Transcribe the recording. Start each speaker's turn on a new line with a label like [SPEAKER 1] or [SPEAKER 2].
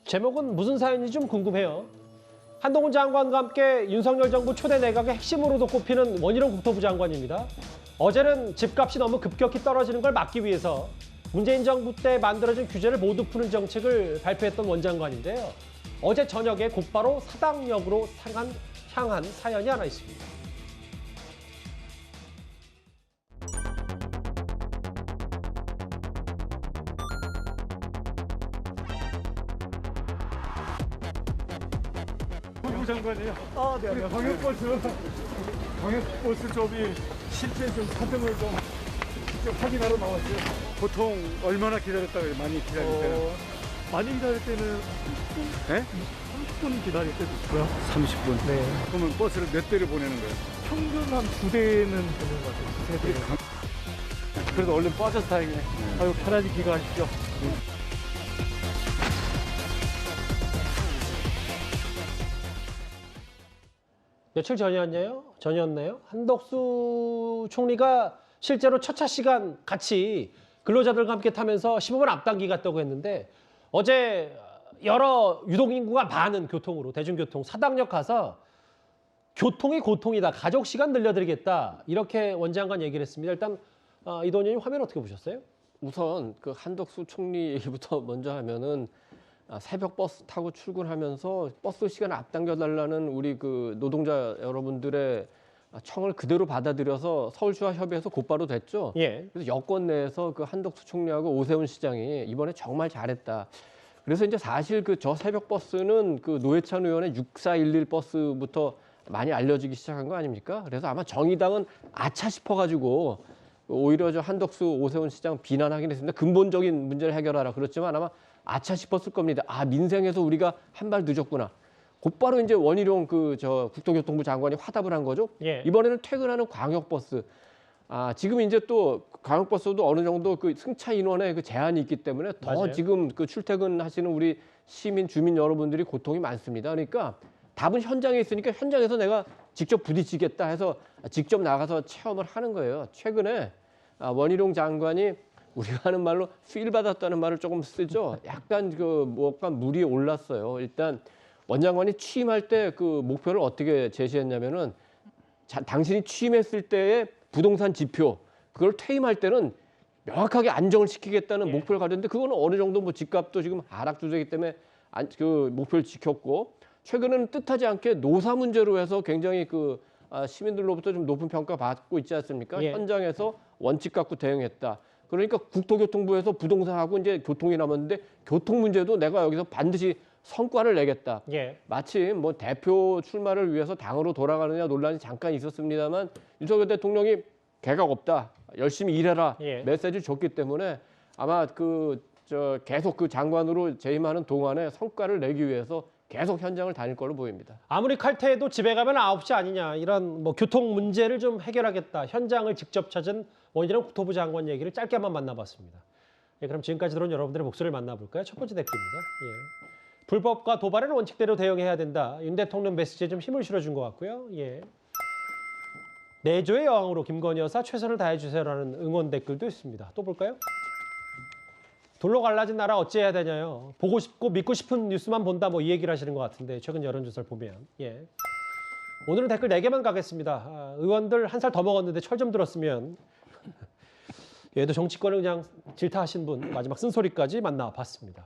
[SPEAKER 1] 제목은 무슨 사연인지 좀 궁금해요. 한동훈 장관과 함께 윤석열 정부 초대 내각의 핵심으로도 꼽히는 원희룡 국토부 장관입니다. 어제는 집값이 너무 급격히 떨어지는 걸 막기 위해서 문재인 정부 때 만들어진 규제를 모두 푸는 정책을 발표했던 원 장관인데요. 어제 저녁에 곧바로 사당역으로 향한 사연이 하나 있습니다.
[SPEAKER 2] 국토부 장관이요.
[SPEAKER 1] 네,
[SPEAKER 2] 우리 광역버스 조합이 실제 좀 사정을 좀 직접 확인하러 나왔어요. 보통 얼마나 기다렸다고 많이 기다릴 때는?
[SPEAKER 3] 많이 기다릴 때는
[SPEAKER 2] 네?
[SPEAKER 3] 30분 기다릴 때도 있고요.
[SPEAKER 2] 30분.
[SPEAKER 3] 네.
[SPEAKER 2] 그러면 버스를 몇 대를 보내는 거예요?
[SPEAKER 3] 평균 한 2대는 되는 것 같아요. 2, 3대.
[SPEAKER 2] 그래도 얼른 빠져서 다행이네.
[SPEAKER 3] 아유, 편안히 귀가하십시오.
[SPEAKER 1] 며칠 전이었나요? 한덕수 총리가 실제로 첫 차 시간 같이 근로자들과 함께 타면서 15분 앞당기 갔다고 했는데 어제 여러 유동인구가 많은 교통으로 대중교통 사당역 가서 교통이 고통이다. 가족 시간 늘려드리겠다. 이렇게 원 장관 얘기를 했습니다. 일단 이동 의원님 화면 어떻게 보셨어요?
[SPEAKER 4] 우선 그 한덕수 총리 얘기부터 먼저 하면은 새벽 버스 타고 출근하면서 버스 시간을 앞당겨달라는 우리 그 노동자 여러분들의 청을 그대로 받아들여서 서울시와협의해서 곧바로 됐죠.
[SPEAKER 1] 예.
[SPEAKER 4] 그래서 여권 내에서 그 한덕수 총리하고 오세훈 시장이 이번에 정말 잘했다. 그래서 이제 사실 그 저 새벽 버스는 그 노회찬 의원의 6411 버스부터 많이 알려지기 시작한 거 아닙니까? 그래서 아마 정의당은 아차 싶어가지고 오히려 저 한덕수 오세훈 시장 비난하긴 했습니다. 근본적인 문제를 해결하라. 그렇지만 아마 아차 싶었을 겁니다. 아, 민생에서 우리가 한 발 늦었구나. 곧바로 이제 원희룡 그 저 국토교통부 장관이 화답을 한 거죠.
[SPEAKER 1] 예.
[SPEAKER 4] 이번에는 퇴근하는 광역버스. 지금 이제 또 광역버스도 어느 정도 그 승차 인원에 그 제한이 있기 때문에 더
[SPEAKER 1] 맞아요.
[SPEAKER 4] 지금 그 출퇴근하시는 우리 시민 주민 여러분들이 고통이 많습니다. 그러니까 답은 현장에 있으니까 현장에서 내가 직접 부딪히겠다 해서 직접 나가서 체험을 하는 거예요. 최근에 원희룡 장관이 우리가 하는 말로 필 받았다는 말을 조금 쓰죠. 약간 약간 물이 올랐어요. 일단 원 장관이 취임할 때 그 목표를 어떻게 제시했냐면은 당신이 취임했을 때의 부동산 지표 그걸 퇴임할 때는 명확하게 안정을 시키겠다는 목표를 가졌는데 그거는 어느 정도 뭐 집값도 지금 하락 추세이기 때문에 그 목표를 지켰고 최근에는 뜻하지 않게 노사 문제로 해서 굉장히 그 시민들로부터 좀 높은 평가 받고 있지 않습니까?
[SPEAKER 1] 예.
[SPEAKER 4] 현장에서 원칙 갖고 대응했다. 그러니까 국토교통부에서 부동산하고 이제 교통이 남았는데 교통 문제도 내가 여기서 반드시 성과를 내겠다.
[SPEAKER 1] 예.
[SPEAKER 4] 마침 뭐 대표 출마를 위해서 당으로 돌아가느냐 논란이 잠깐 있었습니다만 윤석열 대통령이 개각 없다. 열심히 일해라.
[SPEAKER 1] 예.
[SPEAKER 4] 메시지를 줬기 때문에 아마 계속 그 장관으로 재임하는 동안에 성과를 내기 위해서 계속 현장을 다닐 걸로 보입니다.
[SPEAKER 1] 아무리 칼퇴해도 집에 가면 9시 아니냐 이런 뭐 교통 문제를 좀 해결하겠다. 현장을 직접 찾은 원희룡 국토부 장관 얘기를 짧게만 만나봤습니다. 예, 그럼 지금까지 들어온 여러분들의 목소리를 만나볼까요? 첫 번째 댓글입니다. 예. 불법과 도발에는 원칙대로 대응해야 된다. 윤 대통령 메시지에 좀 힘을 실어준 것 같고요. 예. 내조의 여왕으로 김건희 여사 최선을 다해주세요라는 응원 댓글도 있습니다. 또 볼까요? 돌로 갈라진 나라 어찌해야 되냐요. 보고 싶고 믿고 싶은 뉴스만 본다 뭐 이 얘기를 하시는 것 같은데 최근 여론조사를 보면. 예. 오늘은 댓글 4개만 가겠습니다. 의원들 한 살 더 먹었는데 철 좀 들었으면 얘도 정치권을 그냥 질타하신 분 마지막 쓴소리까지 만나봤습니다.